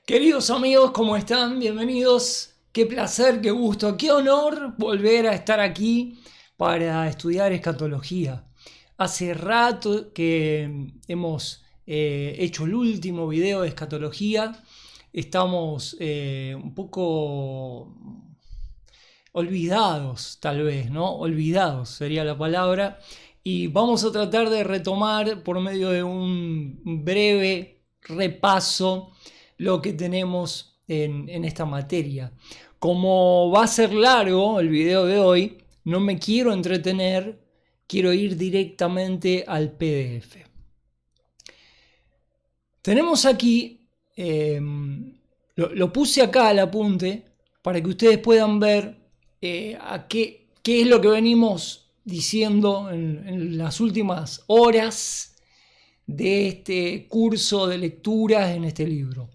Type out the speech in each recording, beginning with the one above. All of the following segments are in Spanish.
Queridos amigos, ¿cómo están? Bienvenidos. Qué placer, qué gusto, qué honor volver a estar aquí para estudiar escatología. Hace rato que hemos hecho el último video de escatología. Estamos un poco olvidados, tal vez, ¿no? Olvidados sería la palabra. Y vamos a tratar de retomar por medio de un breve repaso lo que tenemos en esta materia. Como va a ser largo el video de hoy, no me quiero entretener, quiero ir directamente al PDF. Tenemos aquí, lo puse acá al apunte para que ustedes puedan ver qué es lo que venimos diciendo en las últimas horas de este curso de lecturas en este libro.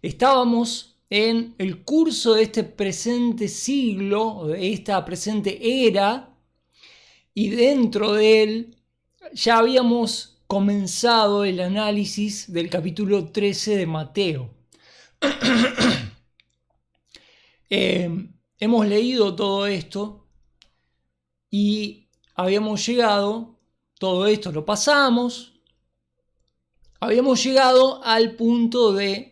Estábamos en el curso de este presente siglo, de esta presente era, y dentro de él ya habíamos comenzado el análisis del capítulo 13 de Mateo. Hemos leído todo esto y habíamos llegado, todo esto lo pasamos, habíamos llegado al punto de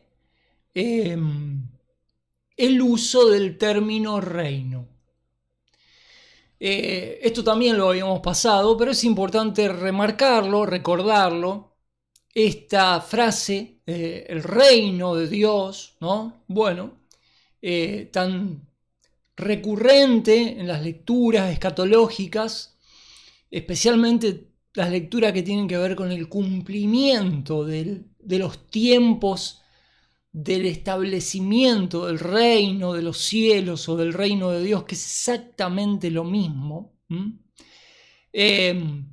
el uso del término reino. Esto también lo habíamos pasado, pero es importante remarcarlo, recordarlo. Esta frase, el reino de Dios, ¿no? Bueno, tan recurrente en las lecturas escatológicas, especialmente las lecturas que tienen que ver con el cumplimiento de los tiempos del establecimiento del reino de los cielos o del reino de Dios, que es exactamente lo mismo. El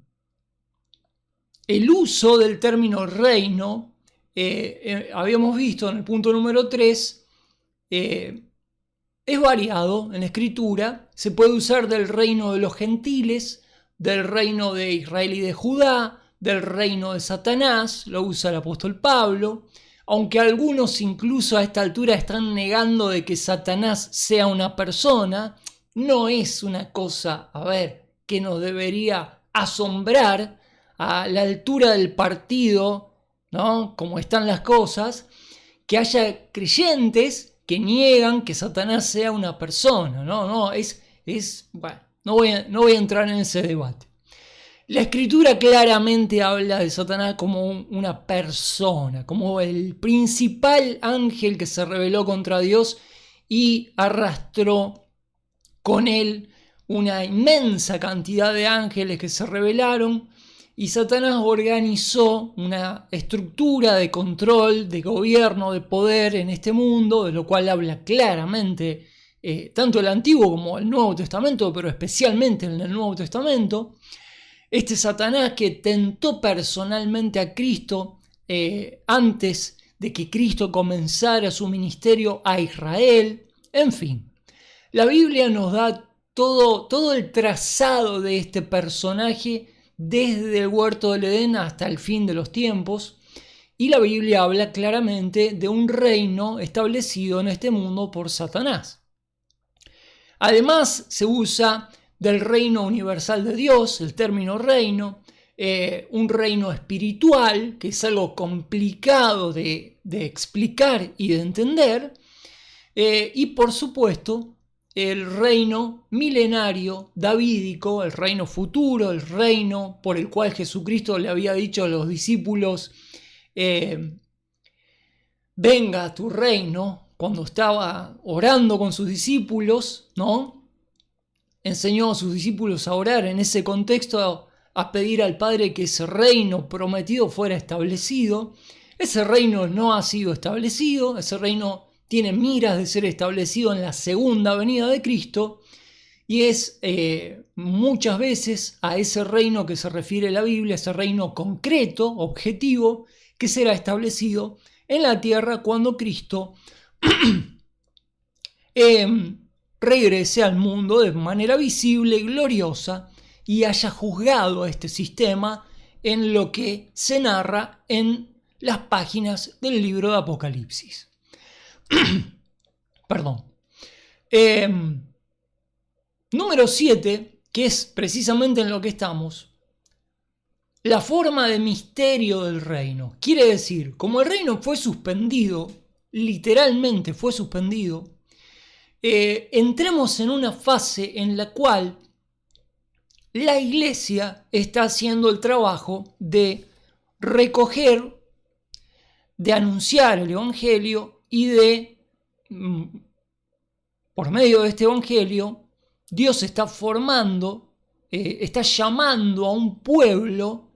uso del término reino, habíamos visto en el punto número 3, es variado en la escritura. Se puede usar del reino de los gentiles, del reino de Israel y de Judá, del reino de Satanás, lo usa el apóstol Pablo. Aunque algunos incluso a esta altura están negando de que Satanás sea una persona, no es una cosa, que nos debería asombrar a la altura del partido, ¿no? Como están las cosas, que haya creyentes que niegan que Satanás sea una persona, ¿no? Bueno, no voy a entrar en ese debate. La escritura claramente habla de Satanás como una persona, como el principal ángel que se rebeló contra Dios y arrastró con él una inmensa cantidad de ángeles que se rebelaron, y Satanás organizó una estructura de control, de gobierno, de poder en este mundo, de lo cual habla claramente tanto el Antiguo como el Nuevo Testamento, pero especialmente en el Nuevo Testamento. Este Satanás que tentó personalmente a Cristo antes de que Cristo comenzara su ministerio a Israel. En fin, la Biblia nos da todo el trazado de este personaje desde el huerto del Edén hasta el fin de los tiempos, y la Biblia habla claramente de un reino establecido en este mundo por Satanás. Además, se usa del reino universal de Dios, el término reino, un reino espiritual, que es algo complicado de explicar y de entender, y por supuesto el reino milenario davídico, el reino futuro, el reino por el cual Jesucristo le había dicho a los discípulos, venga tu reino, cuando estaba orando con sus discípulos, ¿no? Enseñó a sus discípulos a orar en ese contexto, a pedir al Padre que ese reino prometido fuera establecido. Ese reino no ha sido establecido, ese reino tiene miras de ser establecido en la segunda venida de Cristo, y es muchas veces a ese reino que se refiere la Biblia, ese reino concreto, objetivo, que será establecido en la tierra cuando Cristo regrese al mundo de manera visible y gloriosa y haya juzgado a este sistema en lo que se narra en las páginas del libro de Apocalipsis. Perdón. Número 7, que es precisamente en lo que estamos, la forma de misterio del reino. Quiere decir, como el reino fue suspendido, literalmente fue suspendido, entremos en una fase en la cual la iglesia está haciendo el trabajo de recoger, de anunciar el evangelio y de, por medio de este evangelio, Dios está formando, está llamando a un pueblo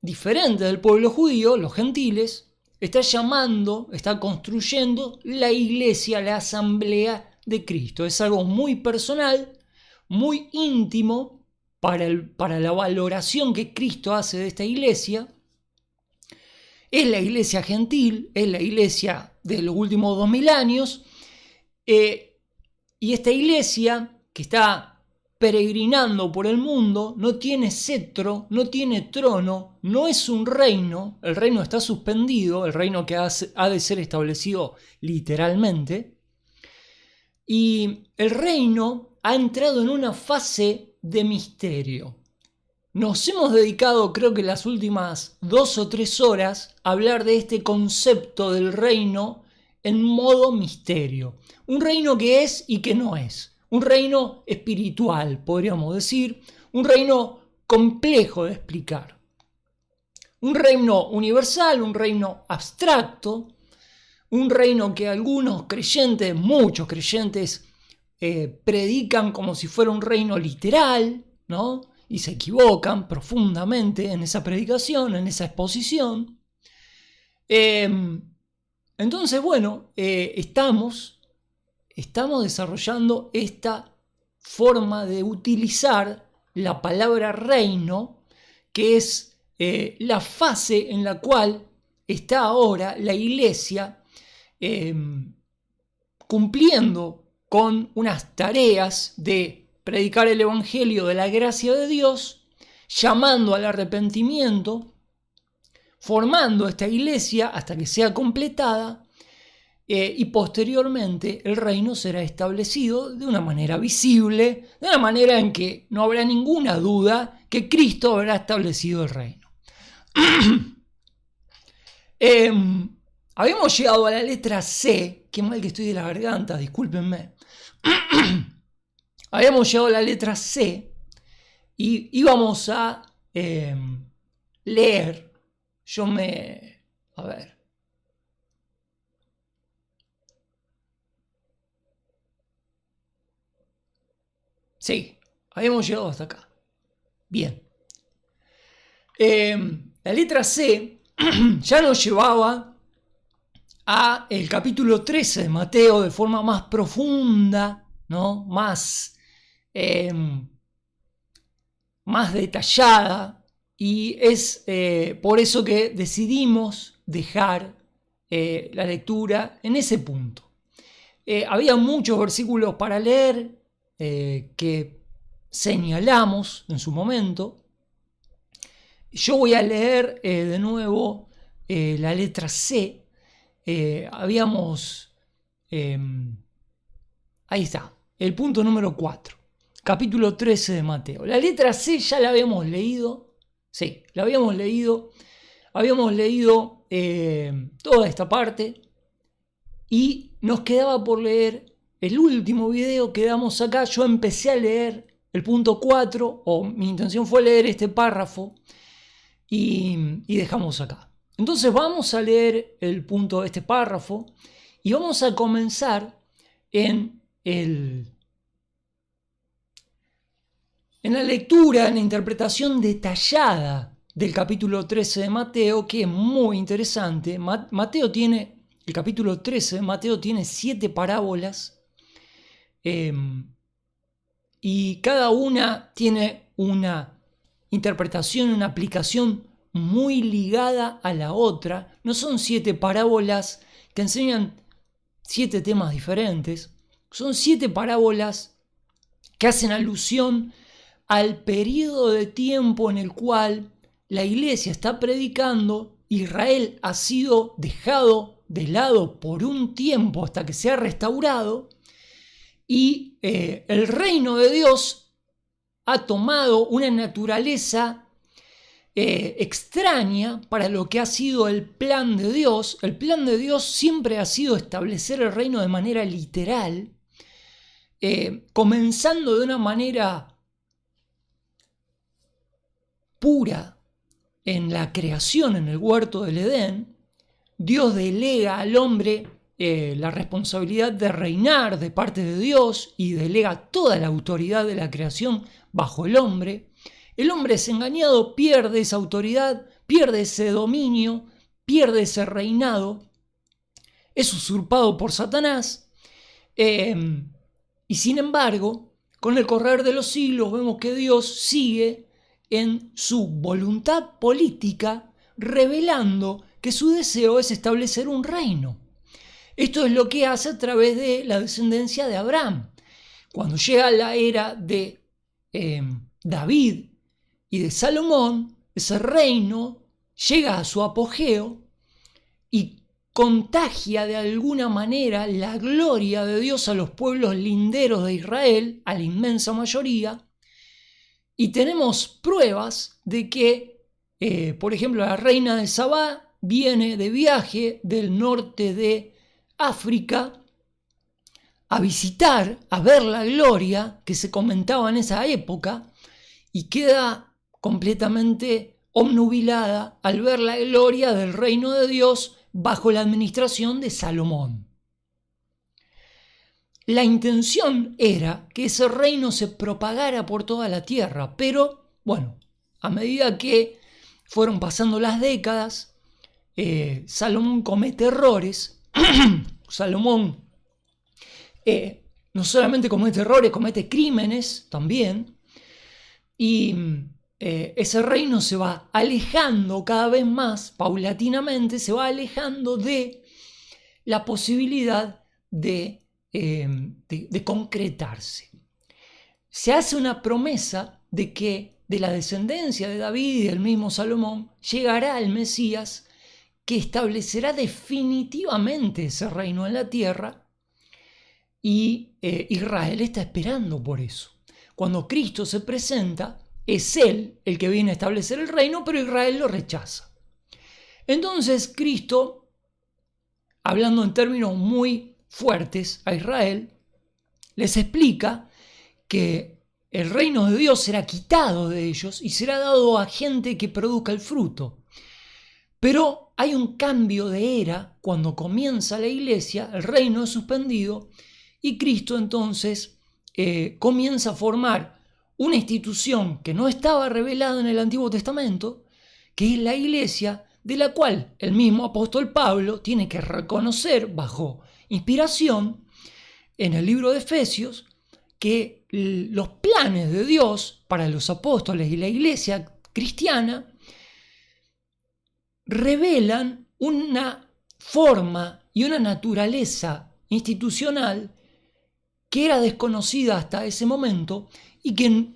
diferente del pueblo judío, los gentiles, está llamando, está construyendo la iglesia, la asamblea de Cristo. Es algo muy personal, muy íntimo para la valoración que Cristo hace de esta iglesia. Es la iglesia gentil, es la iglesia de los últimos 2000 años, y esta iglesia que está peregrinando por el mundo no tiene cetro, no tiene trono, no es un reino, el reino está suspendido, el reino que ha de ser establecido literalmente, y el reino ha entrado en una fase de misterio. Nos hemos dedicado, creo que las últimas 2 o 3 horas, a hablar de este concepto del reino en modo misterio. Un reino que es y que no es. Un reino espiritual, podríamos decir. Un reino complejo de explicar. Un reino universal, un reino abstracto. Un reino que algunos creyentes, muchos creyentes, predican como si fuera un reino literal, ¿no? Y se equivocan profundamente en esa predicación, en esa exposición. Entonces, bueno, estamos desarrollando esta forma de utilizar la palabra reino, que es la fase en la cual está ahora la iglesia cumpliendo con unas tareas de predicar el evangelio de la gracia de Dios, llamando al arrepentimiento, formando esta iglesia hasta que sea completada, y posteriormente el reino será establecido de una manera visible, de una manera en que no habrá ninguna duda que Cristo habrá establecido el reino. Habíamos llegado a la letra C, qué mal que estoy de la garganta, discúlpenme. Habíamos llegado a la letra C y íbamos a leer. A ver. Sí, habíamos llegado hasta acá. Bien. La letra C ya nos llevaba a el capítulo 13 de Mateo de forma más profunda, ¿no? Más detallada, y es por eso que decidimos dejar la lectura en ese punto. Había muchos versículos para leer que señalamos en su momento. Yo voy a leer de nuevo la letra C. Ahí está, el punto número 4, capítulo 13 de Mateo. La letra C ya la habíamos leído. Sí, la habíamos leído. Habíamos leído toda esta parte y nos quedaba por leer el último video que damos acá. Yo empecé a leer el punto 4, o mi intención fue leer este párrafo, y dejamos acá. Entonces vamos a leer el punto de este párrafo y vamos a comenzar en la lectura, en la interpretación detallada del capítulo 13 de Mateo, que es muy interesante. Mateo tiene el capítulo 13 de Mateo tiene 7 parábolas y cada una tiene una interpretación, una aplicación muy ligada a la otra. No son 7 parábolas que enseñan 7 temas diferentes, son 7 parábolas que hacen alusión al periodo de tiempo en el cual la iglesia está predicando. Israel ha sido dejado de lado por un tiempo hasta que se ha restaurado y el reino de Dios ha tomado una naturaleza extraña para lo que ha sido el plan de Dios. El plan de Dios siempre ha sido establecer el reino de manera literal, comenzando de una manera pura en la creación, en el huerto del Edén. Dios delega al hombre la responsabilidad de reinar de parte de Dios y delega toda la autoridad de la creación bajo el hombre. El hombre es engañado, pierde esa autoridad, pierde ese dominio, pierde ese reinado, es usurpado por Satanás. Y sin embargo, con el correr de los siglos vemos que Dios sigue en su voluntad política, revelando que su deseo es establecer un reino. Esto es lo que hace a través de la descendencia de Abraham. Cuando llega la era de David y de Salomón, ese reino llega a su apogeo y contagia de alguna manera la gloria de Dios a los pueblos linderos de Israel, a la inmensa mayoría. Y tenemos pruebas de que, por ejemplo, la reina de Sabá viene de viaje del norte de África a visitar, a ver la gloria que se comentaba en esa época, y queda completamente obnubilada al ver la gloria del reino de Dios bajo la administración de Salomón. La intención era que ese reino se propagara por toda la tierra, pero bueno, a medida que fueron pasando las décadas, Salomón comete errores. Salomón no solamente comete errores, comete crímenes también, y ese reino se va alejando cada vez más, paulatinamente, se va alejando de la posibilidad de concretarse. Se hace una promesa de que de la descendencia de David y del mismo Salomón llegará el Mesías que establecerá definitivamente ese reino en la tierra, y Israel está esperando por eso. Cuando Cristo se presenta, es Él el que viene a establecer el reino, pero Israel lo rechaza. Entonces Cristo, hablando en términos muy fuertes a Israel, les explica que el reino de Dios será quitado de ellos y será dado a gente que produzca el fruto. Pero hay un cambio de era cuando comienza la iglesia, el reino es suspendido y Cristo entonces comienza a formar una institución que no estaba revelada en el Antiguo Testamento, que es la iglesia, de la cual el mismo apóstol Pablo tiene que reconocer bajo inspiración en el libro de Efesios que los planes de Dios para los apóstoles y la iglesia cristiana revelan una forma y una naturaleza institucional que era desconocida hasta ese momento y que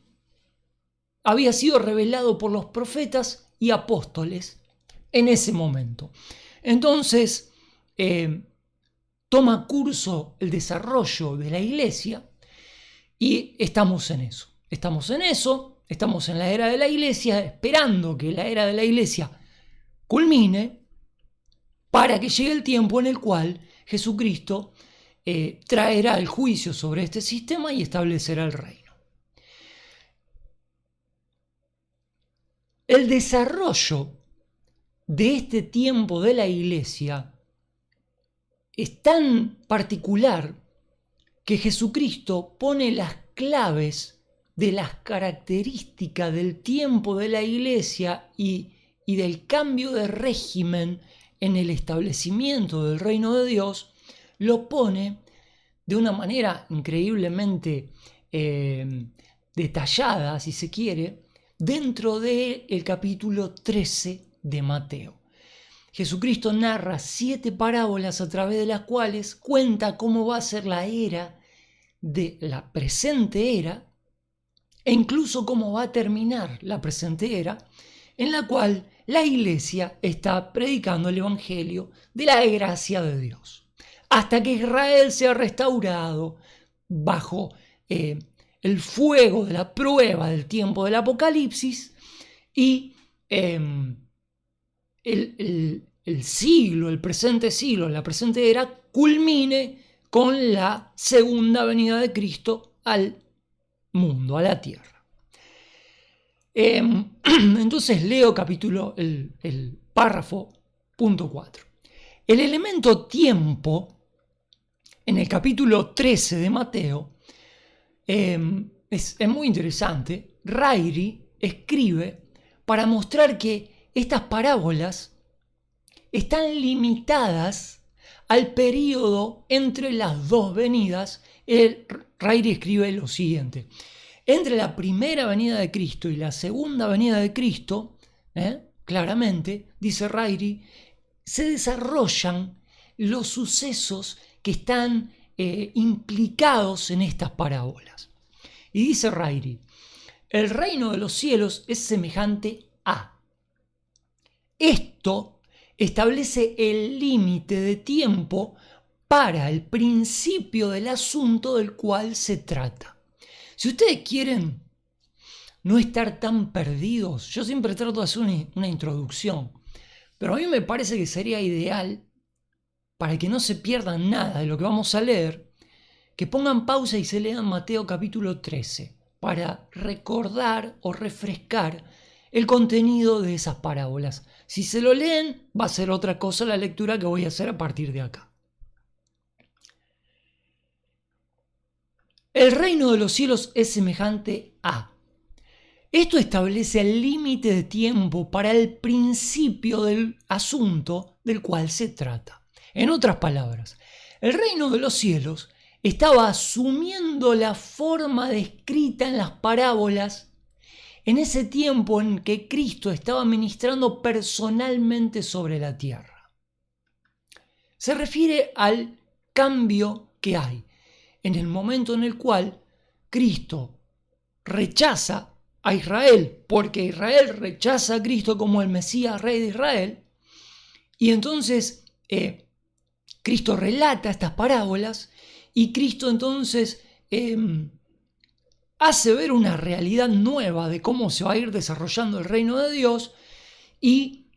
había sido revelado por los profetas y apóstoles en ese momento. Entonces, toma curso el desarrollo de la iglesia y estamos en eso. Estamos en la era de la iglesia, esperando que la era de la iglesia culmine para que llegue el tiempo en el cual Jesucristo traerá el juicio sobre este sistema y establecerá el reino. El desarrollo de este tiempo de la iglesia es tan particular que Jesucristo pone las claves de las características del tiempo de la iglesia y del cambio de régimen en el establecimiento del reino de Dios, lo pone de una manera increíblemente detallada, si se quiere, dentro del capítulo 13 de Mateo. Jesucristo narra 7 parábolas a través de las cuales cuenta cómo va a ser la era de la presente era e incluso cómo va a terminar la presente era, en la cual la iglesia está predicando el evangelio de la gracia de Dios, hasta que Israel sea restaurado bajo el fuego de la prueba del tiempo del Apocalipsis y el siglo, el presente siglo, la presente era, culmine con la segunda venida de Cristo al mundo, a la tierra. Entonces leo el párrafo punto 4. El elemento tiempo en el capítulo 13 de Mateo es muy interesante. Ryrie escribe para mostrar que estas parábolas están limitadas al periodo entre las dos venidas. Ryrie escribe lo siguiente: entre la primera venida de Cristo y la segunda venida de Cristo, claramente, dice Ryrie, se desarrollan los sucesos que están implicados en estas parábolas. Y dice Ryrie, el reino de los cielos es semejante a. Esto establece el límite de tiempo para el principio del asunto del cual se trata. Si ustedes quieren no estar tan perdidos, yo siempre trato de hacer una introducción, pero a mí me parece que sería ideal, para que no se pierdan nada de lo que vamos a leer, que pongan pausa y se lean Mateo capítulo 13, para recordar o refrescar el contenido de esas parábolas. Si se lo leen, va a ser otra cosa la lectura que voy a hacer a partir de acá. El reino de los cielos es semejante a. Esto establece el límite de tiempo para el principio del asunto del cual se trata. En otras palabras, el reino de los cielos estaba asumiendo la forma descrita en las parábolas en ese tiempo en que Cristo estaba ministrando personalmente sobre la tierra. Se refiere al cambio que hay en el momento en el cual Cristo rechaza a Israel, porque Israel rechaza a Cristo como el Mesías, rey de Israel, y entonces Cristo relata estas parábolas y Cristo entonces hace ver una realidad nueva de cómo se va a ir desarrollando el reino de Dios, y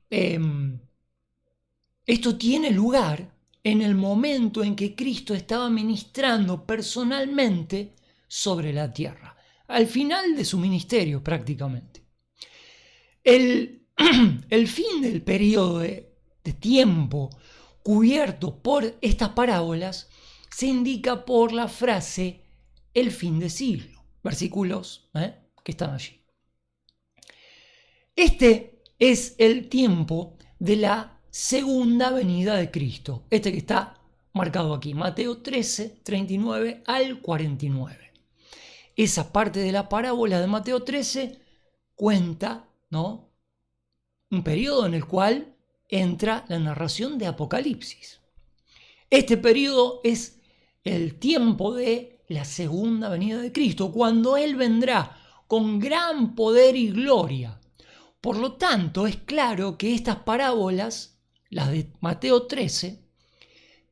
esto tiene lugar en el momento en que Cristo estaba ministrando personalmente sobre la tierra, al final de su ministerio prácticamente. El fin del periodo de tiempo cubierto por estas parábolas se indica por la frase el fin de siglo, versículos que están allí. Este es el tiempo de la segunda venida de Cristo, este que está marcado aquí, Mateo 13, 39 al 49. Esa parte de la parábola de Mateo 13 cuenta, ¿no?, un periodo en el cual entra la narración de Apocalipsis. Este periodo es el tiempo de la segunda venida de Cristo, cuando Él vendrá con gran poder y gloria. Por lo tanto, es claro que estas parábolas, las de Mateo 13,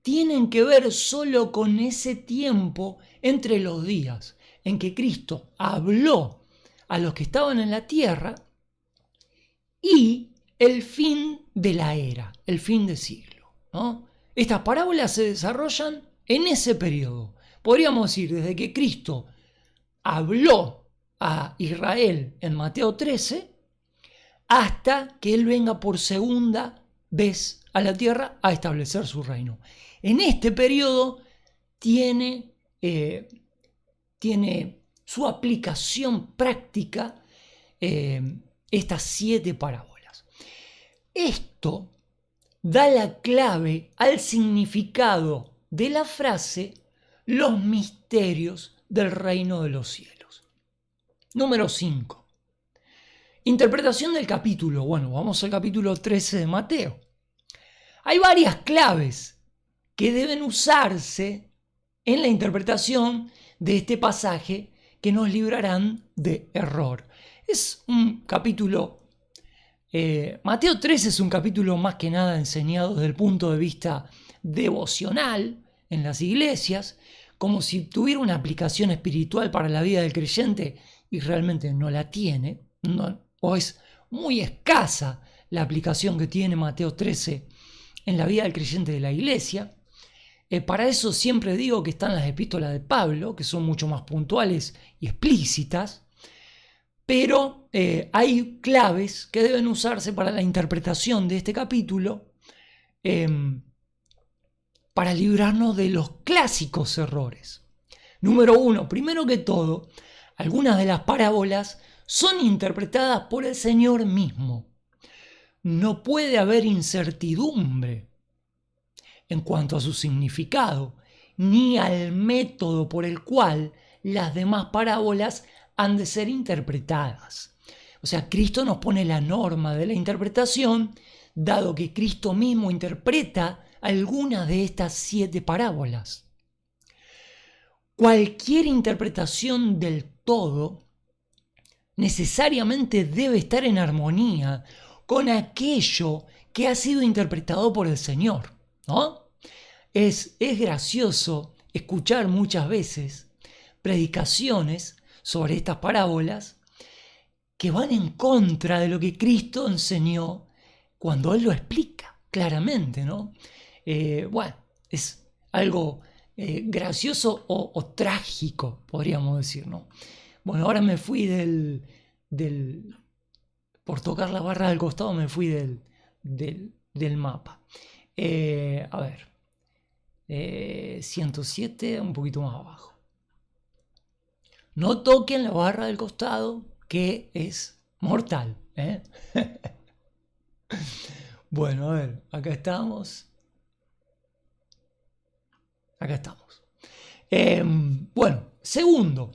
tienen que ver solo con ese tiempo entre los días en que Cristo habló a los que estaban en la tierra y el fin de la era, el fin de siglo, ¿no? Estas parábolas se desarrollan en ese periodo. Podríamos decir, desde que Cristo habló a Israel en Mateo 13 hasta que Él venga por segunda vez a la tierra a establecer su reino. En este periodo tiene su aplicación práctica estas 7 parábolas. Esto da la clave al significado de la frase los misterios del reino de los cielos. Número 5. Interpretación del capítulo. Bueno, vamos al capítulo 13 de Mateo. Hay varias claves que deben usarse en la interpretación de este pasaje que nos librarán de error. Es un capítulo, Mateo 13 es un capítulo más que nada enseñado desde el punto de vista devocional en las iglesias, como si tuviera una aplicación espiritual para la vida del creyente y realmente no la tiene, o es muy escasa la aplicación que tiene Mateo 13 en la vida del creyente de la iglesia. Para eso siempre digo que están las epístolas de Pablo, que son mucho más puntuales y explícitas, pero hay claves que deben usarse para la interpretación de este capítulo para librarnos de los clásicos errores. Número 1, primero que todo, algunas de las parábolas son interpretadas por el Señor mismo. No puede haber incertidumbre en cuanto a su significado, ni al método por el cual las demás parábolas han de ser interpretadas. O sea, Cristo nos pone la norma de la interpretación, dado que Cristo mismo interpreta algunas de estas 7 parábolas. Cualquier interpretación del todo necesariamente debe estar en armonía con aquello que ha sido interpretado por el Señor, ¿no? Es gracioso escuchar muchas veces predicaciones sobre estas parábolas que van en contra de lo que Cristo enseñó cuando Él lo explica claramente, ¿no? Bueno, es algo gracioso o trágico, podríamos decir, ¿no? Bueno, ahora me fui por tocar la barra del costado, me fui del mapa. A ver, 107, un poquito más abajo. No toquen la barra del costado, que es mortal, ¿eh? Bueno, a ver, acá estamos. Bueno, segundo.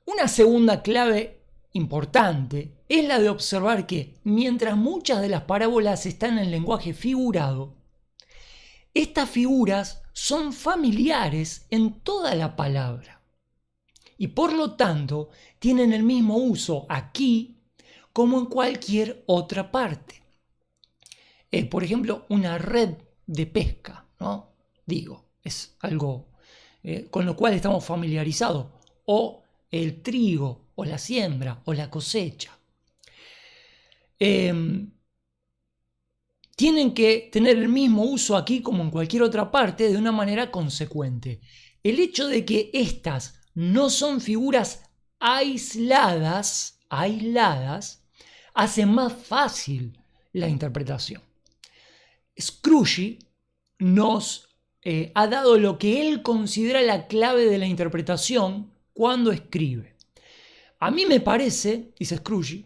Una segunda clave importante es la de observar que, mientras muchas de las parábolas están en lenguaje figurado, estas figuras son familiares en toda la palabra y por lo tanto tienen el mismo uso aquí como en cualquier otra parte. Por ejemplo, una red de pesca, ¿no? Digo, es algo con lo cual estamos familiarizados, o el trigo, o la siembra, o la cosecha. Tienen que tener el mismo uso aquí como en cualquier otra parte de una manera consecuente. El hecho de que estas no son figuras aisladas, hace más fácil la interpretación. Scrooge nos ha dado lo que él considera la clave de la interpretación cuando escribe. A mí me parece, dice Scrooge,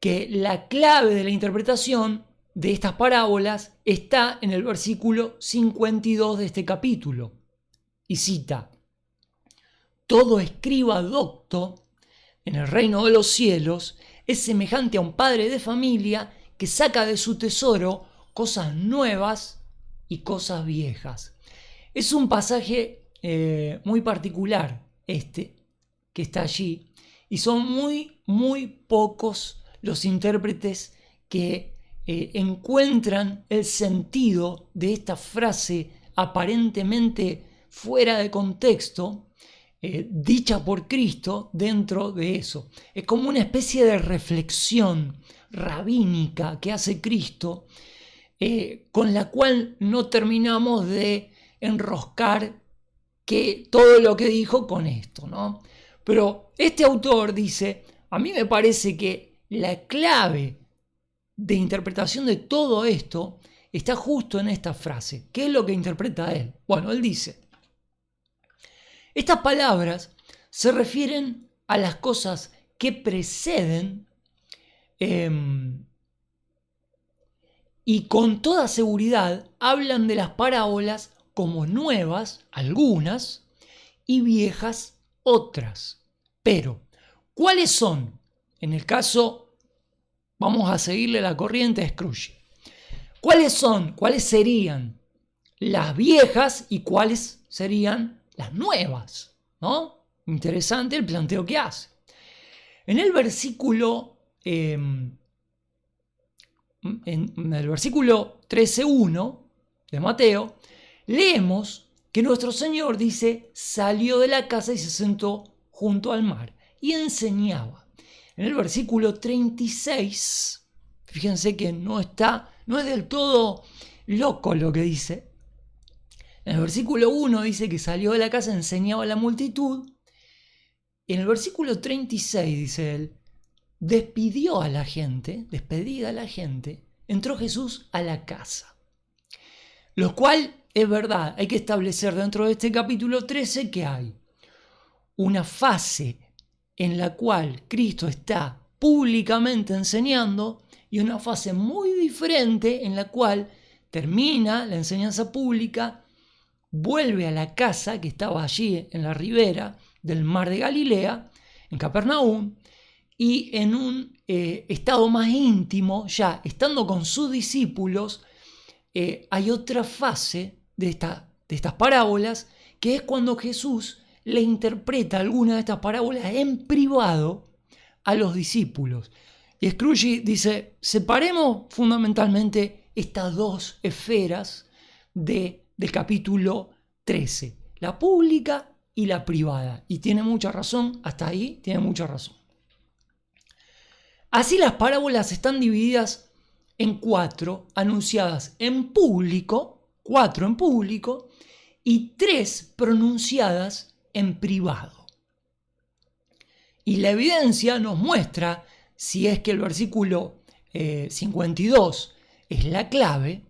que la clave de la interpretación de estas parábolas está en el versículo 52 de este capítulo. Y cita: todo escriba docto en el reino de los cielos es semejante a un padre de familia que saca de su tesoro cosas nuevas y cosas viejas. Es un pasaje muy particular este que está allí, y son muy pocos los intérpretes que encuentran el sentido de esta frase aparentemente fuera de contexto, dicha por Cristo dentro de eso. Es como una especie de reflexión rabínica que hace Cristo, con la cual no terminamos de enroscar que todo lo que dijo con esto, ¿no? Pero este autor dice: a mí me parece que la clave de interpretación de todo esto está justo en esta frase. ¿Qué es lo que interpreta él? Bueno, él dice: estas palabras se refieren a las cosas que preceden y con toda seguridad hablan de las parábolas como nuevas, algunas, y viejas, otras. Pero, ¿cuáles son? En el caso, vamos a seguirle la corriente a Scrooge. ¿Cuáles serían las viejas y cuáles serían las nuevas? ¿No? Interesante el planteo que hace. En el versículo 13:1 de Mateo, leemos que nuestro Señor dice, salió de la casa y se sentó junto al mar y enseñaba. En el versículo 36, fíjense que no es del todo loco lo que dice. En el versículo 1 dice que salió de la casa, enseñaba a la multitud. Y en el versículo 36 dice él, despedida a la gente, entró Jesús a la casa. Lo cual es verdad, hay que establecer dentro de este capítulo 13 que hay una fase en la cual Cristo está públicamente enseñando y una fase muy diferente en la cual termina la enseñanza pública, vuelve a la casa que estaba allí en la ribera del mar de Galilea, en Capernaum, y en un estado más íntimo, ya estando con sus discípulos, hay otra fase de estas parábolas, que es cuando Jesús le interpreta alguna de estas parábolas en privado a los discípulos. Y Scrooge dice, separemos fundamentalmente estas dos esferas del capítulo 13, la pública y la privada. Y tiene mucha razón, hasta ahí tiene mucha razón. Así las parábolas están divididas en 4, anunciadas en público, 4 en público, y 3 pronunciadas en privado. Y la evidencia nos muestra, si es que el versículo 52 es la clave,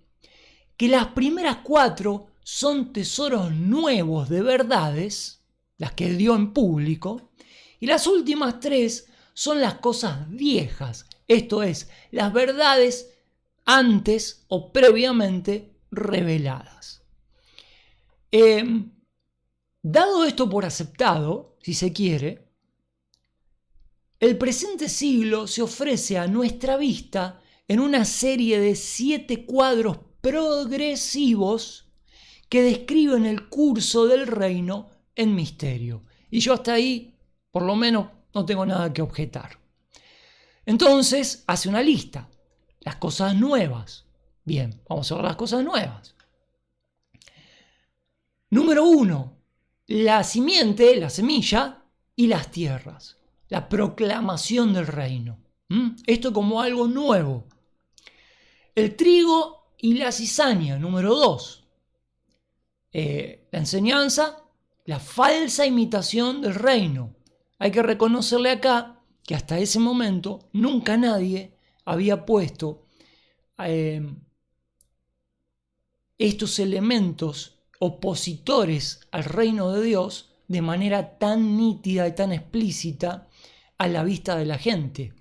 que las primeras 4 son tesoros nuevos de verdades, las que dio en público, y las últimas 3 son las cosas viejas, esto es, las verdades antes o previamente reveladas. Dado esto por aceptado, si se quiere, el presente siglo se ofrece a nuestra vista en una serie de 7 cuadros progresivos que describen el curso del reino en misterio. Y yo hasta ahí, por lo menos, no tengo nada que objetar. Entonces, hace una lista. Las cosas nuevas. Bien, vamos a ver las cosas nuevas. Número 1. La simiente, la semilla y las tierras. La proclamación del reino. Esto como algo nuevo. El trigo y la cizaña, número 2. La enseñanza, la falsa imitación del reino. Hay que reconocerle acá que hasta ese momento nunca nadie había puesto estos elementos opositores al reino de Dios de manera tan nítida y tan explícita a la vista de la gente.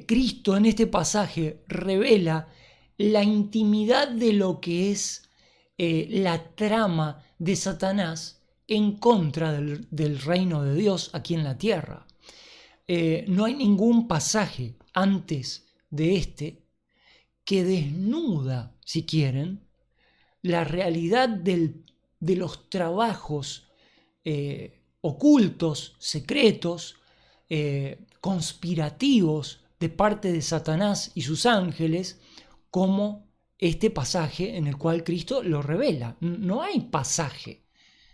Cristo en este pasaje revela la intimidad de lo que es la trama de Satanás en contra del reino de Dios aquí en la tierra. No hay ningún pasaje antes de este que desnuda, si quieren, la realidad de los trabajos ocultos, secretos, conspirativos de parte de Satanás y sus ángeles, como este pasaje en el cual Cristo lo revela. No hay pasaje.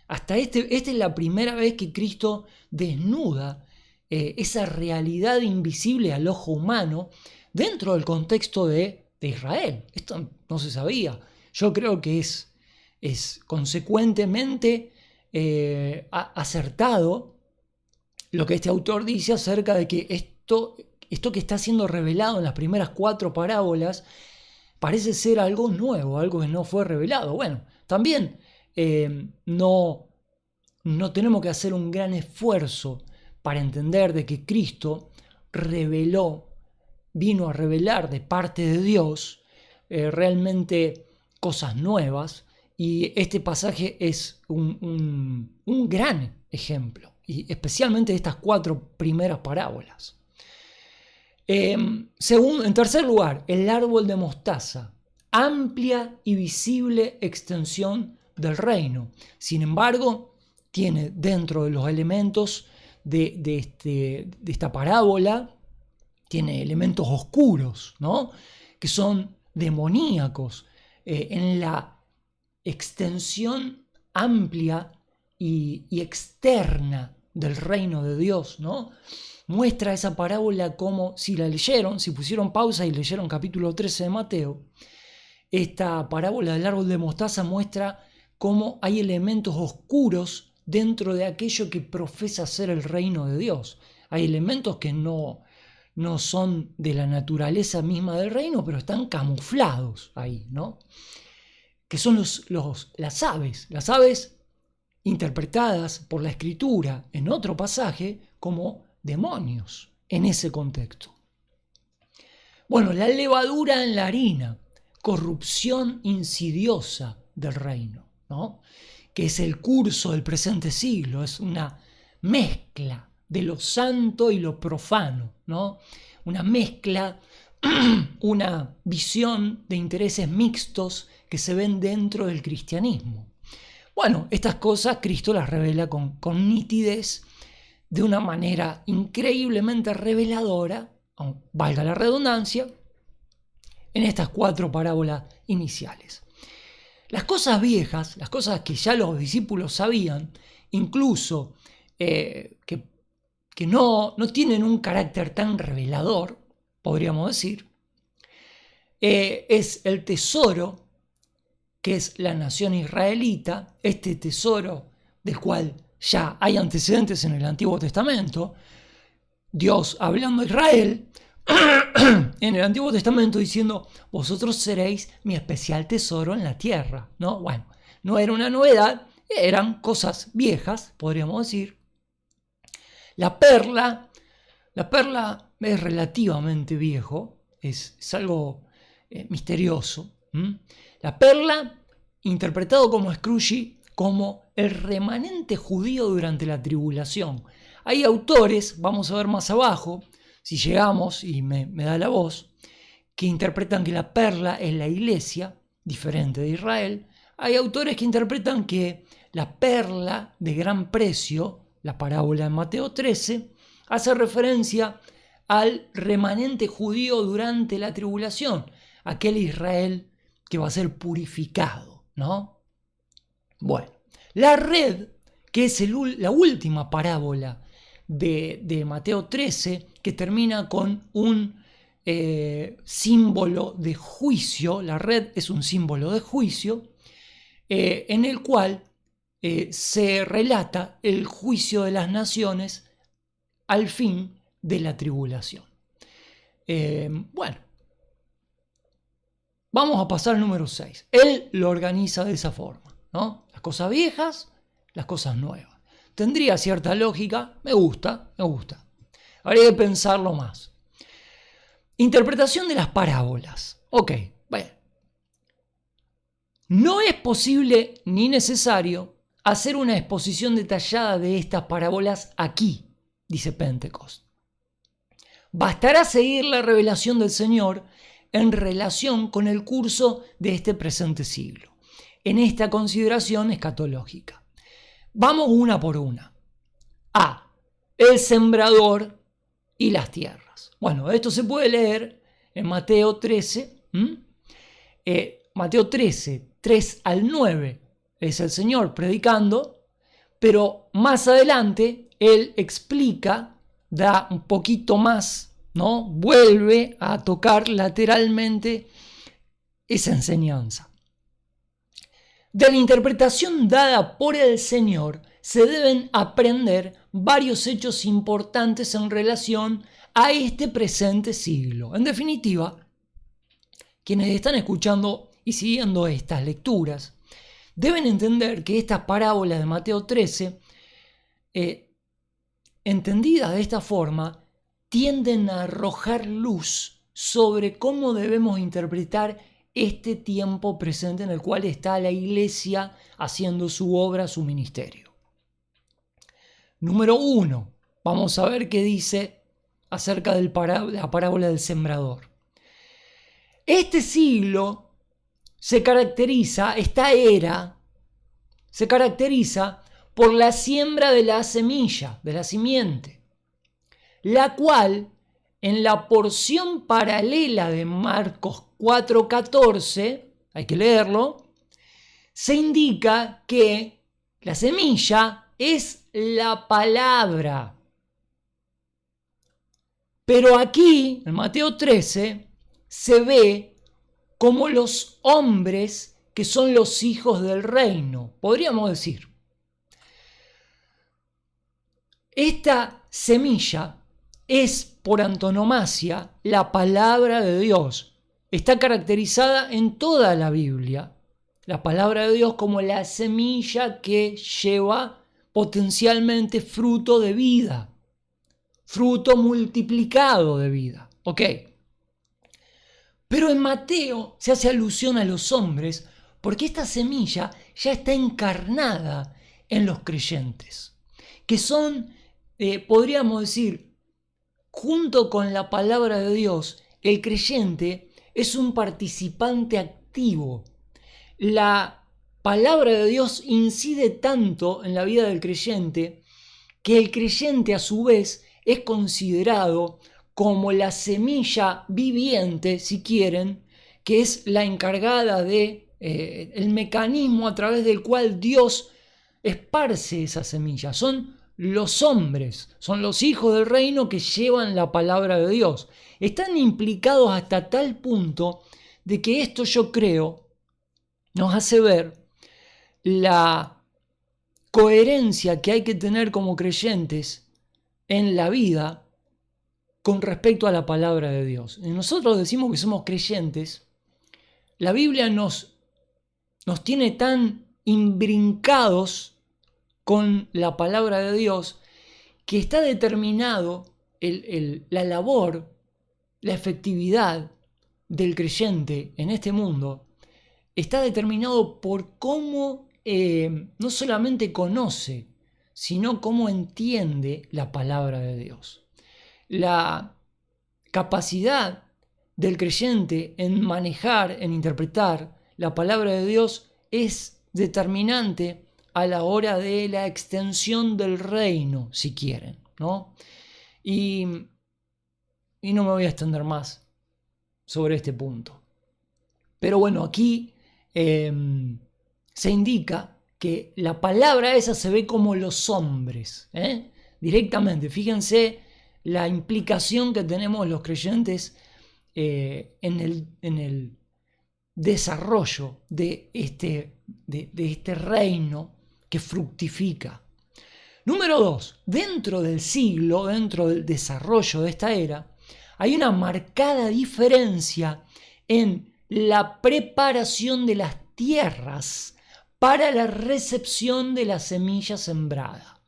Esta es la primera vez que Cristo desnuda esa realidad invisible al ojo humano dentro del contexto de Israel. Esto no se sabía. Yo creo que es consecuentemente acertado lo que este autor dice acerca de que esto que está siendo revelado en las primeras 4 parábolas parece ser algo nuevo, algo que no fue revelado. Bueno, también no tenemos que hacer un gran esfuerzo para entender de que Cristo vino a revelar de parte de Dios realmente cosas nuevas, y este pasaje es un gran ejemplo, y especialmente de estas 4 primeras parábolas. En tercer lugar, el árbol de mostaza, amplia y visible extensión del reino. Sin embargo, tiene dentro de los elementos de esta parábola, tiene elementos oscuros, ¿no? Que son demoníacos, en la extensión amplia y externa del reino de Dios, ¿no? Muestra esa parábola como, si la leyeron, si pusieron pausa y leyeron capítulo 13 de Mateo, esta parábola del árbol de mostaza muestra cómo hay elementos oscuros dentro de aquello que profesa ser el reino de Dios. Hay elementos que no son de la naturaleza misma del reino, pero están camuflados ahí, ¿no? Que son las aves interpretadas por la Escritura en otro pasaje como demonios en ese contexto. Bueno, la levadura en la harina, corrupción insidiosa del reino, ¿no? Que es el curso del presente siglo, es una mezcla de lo santo y lo profano, ¿no? Una mezcla, una visión de intereses mixtos que se ven dentro del cristianismo. Bueno, estas cosas Cristo las revela con nitidez, de una manera increíblemente reveladora, valga la redundancia, en estas 4 parábolas iniciales. Las cosas viejas, las cosas que ya los discípulos sabían, incluso que no tienen un carácter tan revelador, podríamos decir, es el tesoro que es la nación israelita, este tesoro del cual ya hay antecedentes en el Antiguo Testamento, Dios hablando a Israel en el Antiguo Testamento diciendo: vosotros seréis mi especial tesoro en la tierra, ¿no? Bueno, no era una novedad, eran cosas viejas, podríamos decir. La perla es relativamente viejo, es algo misterioso. La perla, interpretado como Scrooge, como el remanente judío durante la tribulación. Hay autores, vamos a ver más abajo, si llegamos y me da la voz, que interpretan que la perla es la iglesia, diferente de Israel. Hay autores que interpretan que la perla de gran precio, la parábola de Mateo 13, hace referencia al remanente judío durante la tribulación, aquel Israel que va a ser purificado, ¿no? Bueno, la red, que es la última parábola de Mateo 13, que termina con un símbolo de juicio. La red es un símbolo de juicio, en el cual se relata el juicio de las naciones al fin de la tribulación. Bueno, vamos a pasar al número 6. Él lo organiza de esa forma, ¿no? Las cosas viejas, las cosas nuevas. Tendría cierta lógica, me gusta. Habría que pensarlo más. Interpretación de las parábolas. Ok, bueno. No es posible ni necesario hacer una exposición detallada de estas parábolas aquí, dice Pentecost. Bastará seguir la revelación del Señor en relación con el curso de este presente siglo, en esta consideración escatológica. Vamos una por una. A. El sembrador y las tierras. Bueno, esto se puede leer en Mateo 13. Mateo 13, 3 al 9 es el Señor predicando, pero más adelante Él explica, da un poquito más, ¿no? Vuelve a tocar lateralmente esa enseñanza. De la interpretación dada por el Señor se deben aprender varios hechos importantes en relación a este presente siglo. En definitiva, quienes están escuchando y siguiendo estas lecturas deben entender que estas parábolas de Mateo 13, entendidas de esta forma, tienden a arrojar luz sobre cómo debemos interpretar este tiempo presente en el cual está la iglesia haciendo su obra, su ministerio. Número 1, vamos a ver qué dice acerca de la parábola del sembrador. Este siglo se caracteriza, esta era, se caracteriza por la siembra de la semilla, de la simiente, la cual en la porción paralela de Marcos 4:14, hay que leerlo, se indica que la semilla es la palabra. Pero aquí, en Mateo 13, se ve como los hombres que son los hijos del reino, podríamos decir. Esta semilla es por antonomasia la palabra de Dios. Está caracterizada en toda la Biblia, la palabra de Dios, como la semilla que lleva potencialmente fruto de vida, fruto multiplicado de vida. ¿Ok? Pero en Mateo se hace alusión a los hombres porque esta semilla ya está encarnada en los creyentes, que son, podríamos decir, junto con la palabra de Dios, el creyente es un participante activo. La palabra de Dios incide tanto en la vida del creyente que el creyente a su vez es considerado como la semilla viviente, si quieren, que es la encargada de el mecanismo a través del cual Dios esparce esa semilla. Son los hombres, son los hijos del reino que llevan la palabra de Dios. Están implicados hasta tal punto de que esto, yo creo, nos hace ver la coherencia que hay que tener como creyentes en la vida con respecto a la palabra de Dios. Y nosotros decimos que somos creyentes. La Biblia nos tiene tan imbrincados con la palabra de Dios que está determinado la labor, la efectividad del creyente en este mundo, está determinado por cómo no solamente conoce, sino cómo entiende la palabra de Dios. La capacidad del creyente en manejar, en interpretar la palabra de Dios es determinante a la hora de la extensión del reino, si quieren, ¿no? Y no me voy a extender más sobre este punto. Pero bueno, aquí se indica que la palabra esa se ve como los hombres, directamente. Fíjense la implicación que tenemos los creyentes en el desarrollo de este reino que fructifica. Número 2, dentro del siglo, dentro del desarrollo de esta era, hay una marcada diferencia en la preparación de las tierras para la recepción de la semilla sembrada.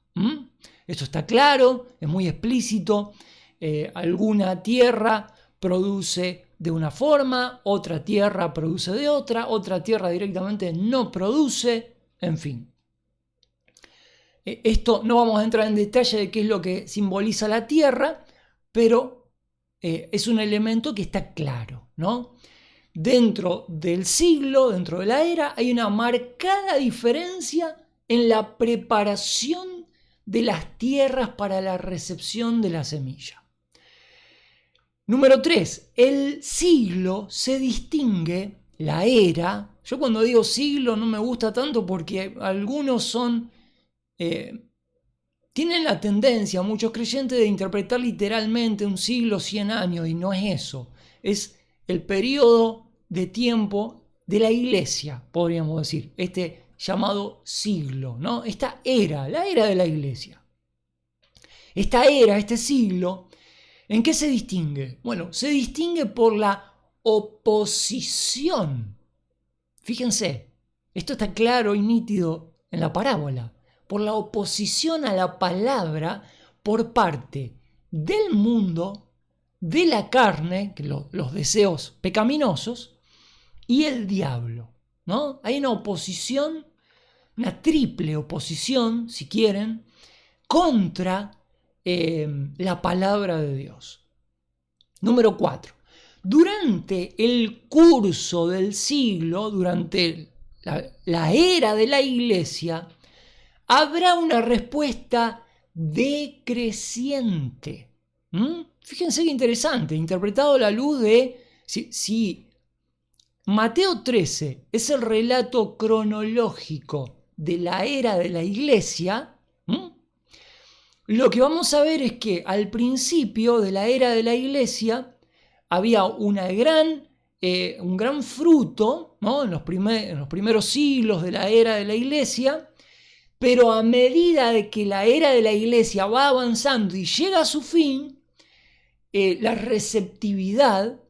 Esto está claro, es muy explícito. Alguna tierra produce de una forma, otra tierra produce de otra tierra directamente no produce, en fin. Esto no vamos a entrar en detalle de qué es lo que simboliza la tierra, pero es un elemento que está claro, ¿no? Dentro del siglo, dentro de la era, hay una marcada diferencia en la preparación de las tierras para la recepción de la semilla. Número 3, el siglo se distingue, la era. Yo cuando digo siglo no me gusta tanto porque algunos tienen la tendencia, muchos creyentes, de interpretar literalmente un siglo, 100 años, y no es eso. Es el periodo de tiempo de la iglesia, podríamos decir, este llamado siglo, ¿no? Esta era, la era de la iglesia. Esta era, este siglo, ¿en qué se distingue? Bueno, se distingue por la oposición. Fíjense, esto está claro y nítido en la parábola. Por la oposición a la palabra por parte del mundo, de la carne, los deseos pecaminosos, y el diablo, ¿no? Hay una oposición, una triple oposición, si quieren, contra la palabra de Dios. Número 4. Durante el curso del siglo, durante la era de la iglesia, habrá una respuesta decreciente. Fíjense qué interesante, interpretado a la luz de si Mateo 13 es el relato cronológico de la era de la iglesia, lo que vamos a ver es que al principio de la era de la iglesia había un gran fruto, ¿no? en los primeros siglos de la era de la iglesia, pero a medida de que la era de la iglesia va avanzando y llega a su fin, la receptividad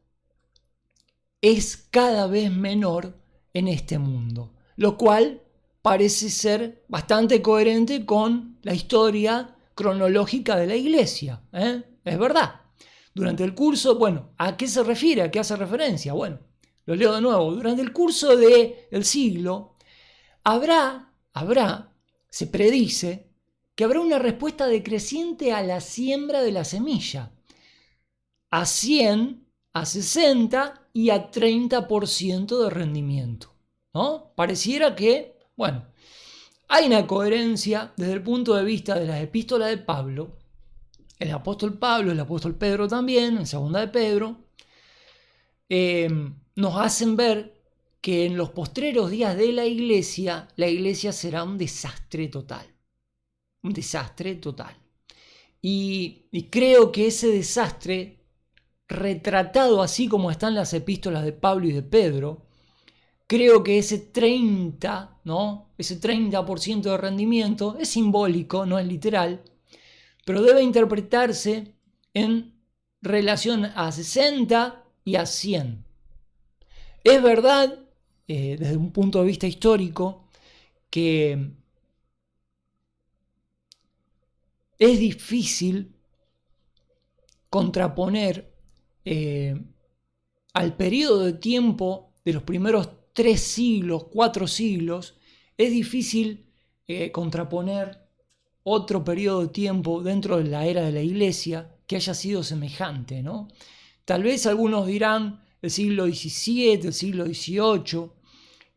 es cada vez menor en este mundo, lo cual parece ser bastante coherente con la historia cronológica de la iglesia. Es verdad. Durante el curso, ¿a qué se refiere? ¿A qué hace referencia? Bueno, lo leo de nuevo. Durante el curso del siglo se predice que habrá una respuesta decreciente a la siembra de la semilla, a 100, a 60 y a 30% de rendimiento, ¿no? Pareciera que, hay una coherencia desde el punto de vista de las epístolas de Pablo, el apóstol Pablo, el apóstol Pedro también, en segunda de Pedro, nos hacen ver que en los postreros días de la iglesia será un desastre total. Un desastre total. Y creo que ese desastre, retratado así como están las epístolas de Pablo y de Pedro, creo que ese 30, ¿no? Ese 30% de rendimiento es simbólico, no es literal, pero debe interpretarse en relación a 60 y a 100. Es verdad, desde un punto de vista histórico, que es difícil contraponer al periodo de tiempo de los primeros 3 siglos, 4 siglos, es difícil contraponer otro periodo de tiempo dentro de la era de la iglesia que haya sido semejante, ¿no? Tal vez algunos dirán el siglo XVII, el siglo XVIII,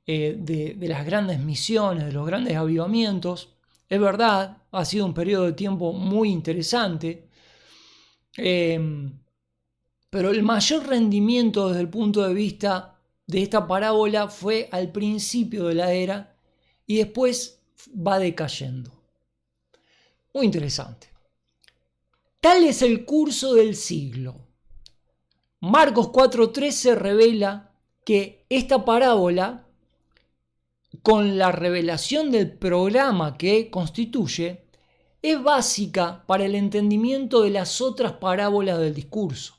de las grandes misiones, de los grandes avivamientos. Es verdad, ha sido un periodo de tiempo muy interesante, pero el mayor rendimiento desde el punto de vista de esta parábola fue al principio de la era y después va decayendo. Muy interesante. Tal es el curso del siglo. Marcos 4:13 revela que esta parábola, con la revelación del programa que constituye, es básica para el entendimiento de las otras parábolas del discurso.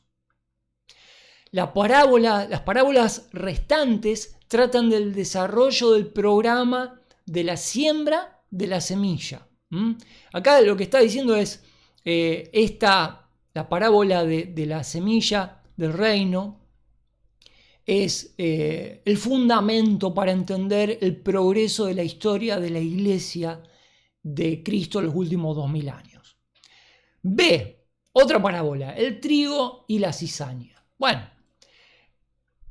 Las parábolas restantes tratan del desarrollo del programa de la siembra de la semilla. Acá lo que está diciendo es la parábola de la semilla del reino es el fundamento para entender el progreso de la historia de la iglesia de Cristo en los últimos 2000 años. B, otra parábola, el trigo y la cizaña.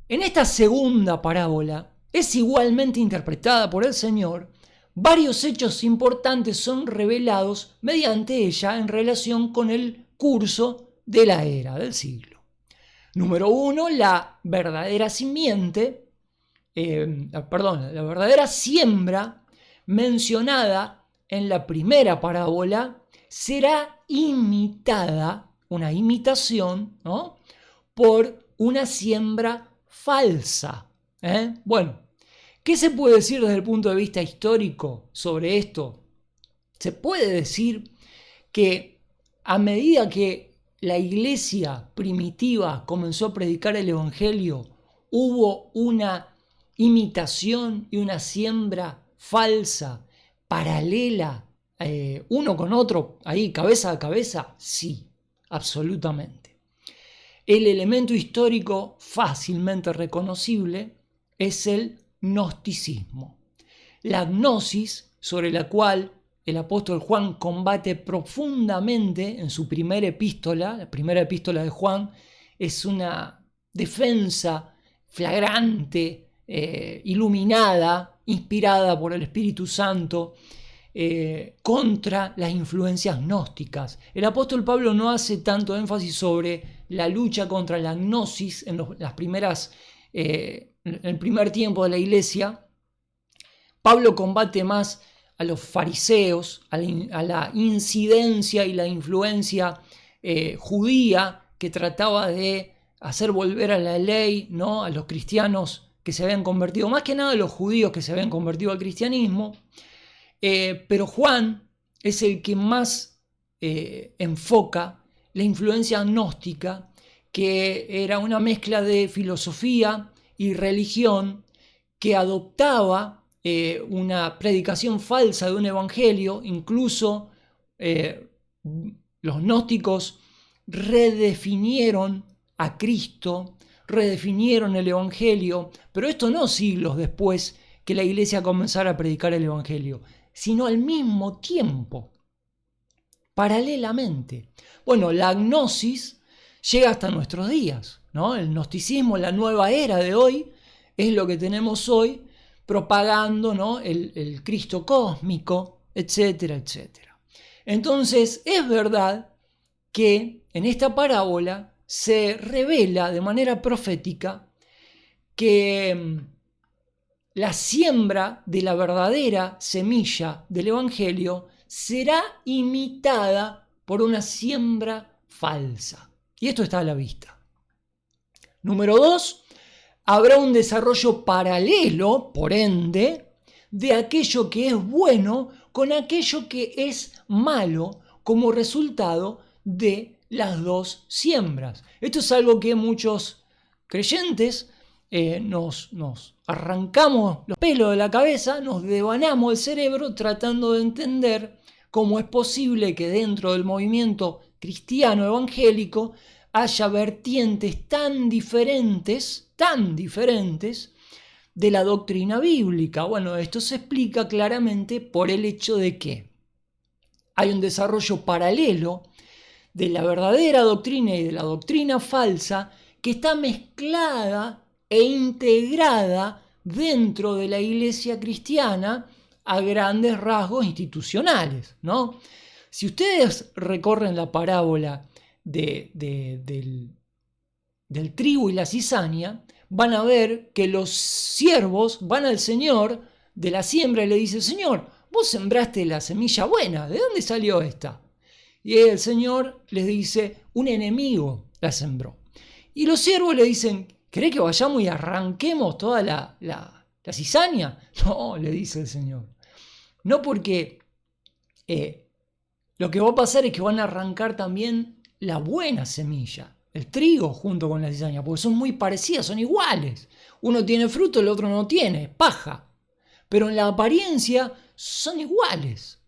En esta segunda parábola es igualmente interpretada por el Señor. Varios hechos importantes son revelados mediante ella en relación con el curso de la era del siglo. Número 1, la verdadera simiente, la verdadera siembra mencionada en la primera parábola será imitada, una imitación, ¿no?, por una siembra falsa. ¿Qué se puede decir desde el punto de vista histórico sobre esto? Se puede decir que a medida que la iglesia primitiva comenzó a predicar el evangelio, hubo una imitación y una siembra falsa, paralela, uno con otro, ahí cabeza a cabeza. Sí, absolutamente. El elemento histórico fácilmente reconocible es el gnosticismo. La gnosis, sobre la cual el apóstol Juan combate profundamente en su primera epístola, la primera epístola de Juan, es una defensa flagrante, iluminada, inspirada por el Espíritu Santo, contra las influencias gnósticas. El apóstol Pablo no hace tanto énfasis sobre la lucha contra la gnosis en el primer tiempo de la iglesia. Pablo combate más a los fariseos, a la incidencia y la influencia judía que trataba de hacer volver a la ley, ¿no?, a los cristianos que se habían convertido, más que nada a los judíos que se habían convertido al cristianismo. Pero Juan es el que más enfoca la influencia gnóstica, que era una mezcla de filosofía y religión que adoptaba una predicación falsa de un evangelio. Incluso los gnósticos redefinieron a Cristo, redefinieron el evangelio, pero esto no siglos después que la iglesia comenzara a predicar el evangelio, sino al mismo tiempo, paralelamente. Bueno, la gnosis llega hasta nuestros días, ¿no? El gnosticismo, la nueva era de hoy, es lo que tenemos hoy, propagando, ¿no?, el Cristo cósmico, etcétera, etcétera. Entonces, es verdad que en esta parábola se revela de manera profética que la siembra de la verdadera semilla del evangelio será imitada por una siembra falsa. Y esto está a la vista. Número 2, habrá un desarrollo paralelo, por ende, de aquello que es bueno con aquello que es malo como resultado de las dos siembras. Esto es algo que muchos creyentes nos arrancamos los pelos de la cabeza, nos devanamos el cerebro tratando de entender cómo es posible que dentro del movimiento cristiano evangélico haya vertientes tan diferentes de la doctrina bíblica. Bueno, esto se explica claramente por el hecho de que hay un desarrollo paralelo de la verdadera doctrina y de la doctrina falsa que está mezclada e integrada dentro de la iglesia cristiana a grandes rasgos institucionales, ¿no? Si ustedes recorren la parábola del trigo y la cizaña, van a ver que los siervos van al Señor de la siembra y le dicen: Señor, vos sembraste la semilla buena, ¿de dónde salió esta? Y el Señor les dice: un enemigo la sembró. Y los siervos le dicen: ¿querés que vayamos y arranquemos toda la cizaña? No, le dice el Señor. No, porque lo que va a pasar es que van a arrancar también la buena semilla, el trigo junto con la cizaña, porque son muy parecidas, son iguales. Uno tiene fruto, el otro no tiene, paja. Pero en la apariencia son iguales.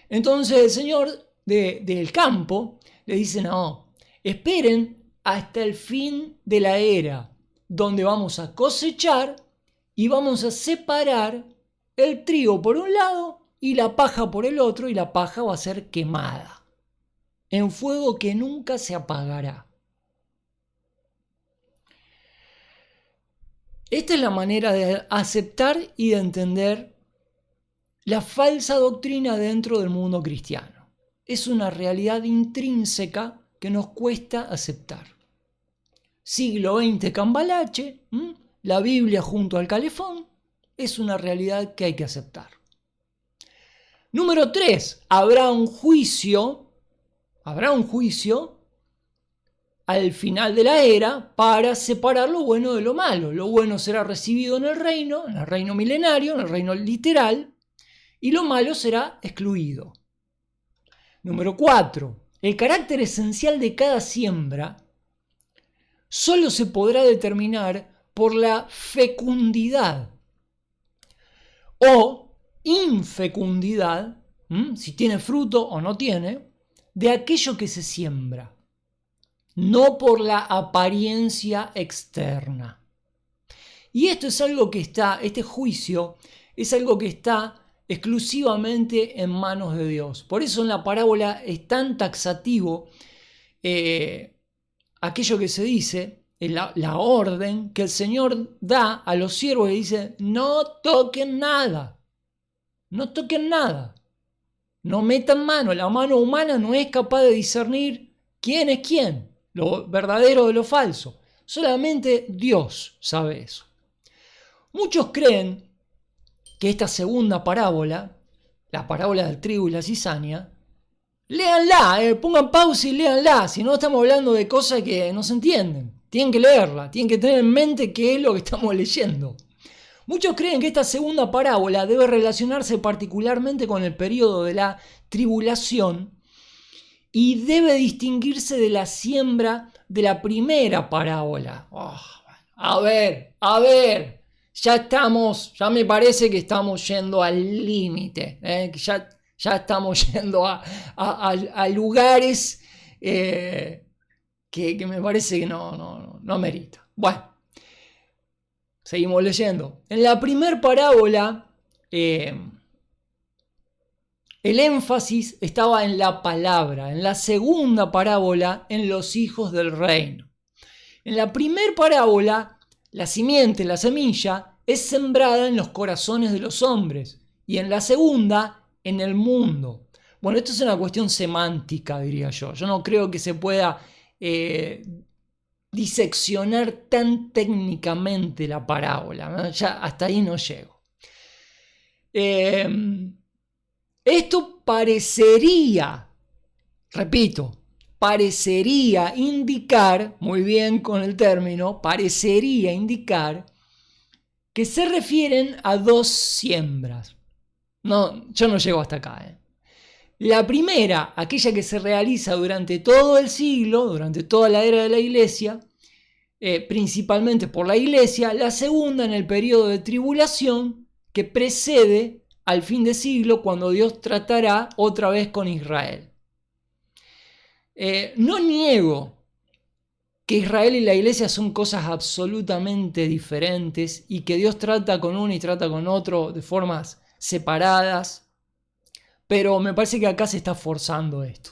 Entonces el Señor del campo le dice: no, esperen hasta el fin de la era, donde vamos a cosechar y vamos a separar el trigo por un lado y la paja por el otro, y la paja va a ser quemada en fuego que nunca se apagará. Esta es la manera de aceptar y de entender la falsa doctrina dentro del mundo cristiano. Es una realidad intrínseca que nos cuesta aceptar. Siglo XX cambalache, la Biblia junto al calefón, es una realidad que hay que aceptar. Número 3, habrá un juicio al final de la era para separar lo bueno de lo malo. Lo bueno será recibido en el reino milenario, en el reino literal, y lo malo será excluido. Número 4, el carácter esencial de cada siembra solo se podrá determinar por la fecundidad o infecundidad, si tiene fruto o no tiene, de aquello que se siembra, no por la apariencia externa. Y esto es algo que está, este juicio es algo que está exclusivamente en manos de Dios. Por eso en la parábola es tan taxativo aquello que se dice, la orden que el Señor da a los siervos y dice, no toquen nada, no toquen nada, no metan mano, la mano humana no es capaz de discernir quién es quién, lo verdadero de lo falso, solamente Dios sabe eso. Muchos creen que esta segunda parábola, la parábola del trigo y la cizaña, léanla, pongan pausa y léanla, si no estamos hablando de cosas que no se entienden. Tienen que leerla, tienen que tener en mente qué es lo que estamos leyendo. Muchos creen que esta segunda parábola debe relacionarse particularmente con el periodo de la tribulación y debe distinguirse de la siembra de la primera parábola. A ver, ya me parece que estamos yendo al límite, que ya estamos yendo a lugares que me parece que no amerita. Bueno, seguimos leyendo. En la primera parábola, el énfasis estaba en la palabra. En la segunda parábola, en los hijos del reino. En la primera parábola, la simiente, la semilla, es sembrada en los corazones de los hombres. Y en la segunda, en el mundo. Bueno, esto es una cuestión semántica, diría yo. Yo no creo que se pueda diseccionar tan técnicamente la parábola, ¿no? Ya hasta ahí no llego. Esto parecería, repito, parecería indicar, muy bien con el término, parecería indicar que se refieren a dos siembras. No, yo no llego hasta acá. La primera, aquella que se realiza durante todo el siglo, durante toda la era de la iglesia, principalmente por la iglesia. La segunda en el periodo de tribulación que precede al fin de siglo, cuando Dios tratará otra vez con Israel. No niego que Israel y la iglesia son cosas absolutamente diferentes y que Dios trata con uno y trata con otro de formas separadas. Pero me parece que acá se está forzando esto.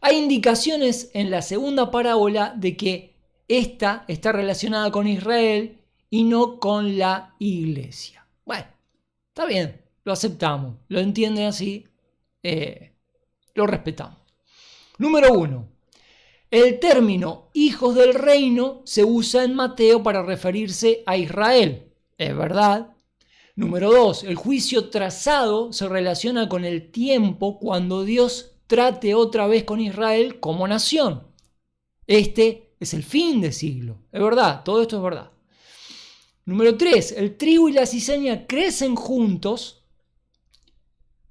Hay indicaciones en la segunda parábola de que esta está relacionada con Israel y no con la iglesia. Bueno, está bien, lo aceptamos, lo entienden así, lo respetamos. Número 1. El término hijos del reino se usa en Mateo para referirse a Israel. Es verdad. Número 2. El juicio trazado se relaciona con el tiempo cuando Dios trate otra vez con Israel como nación. Este es el fin de siglo. Es verdad, todo esto es verdad. Número 3. El trigo y la cizaña crecen juntos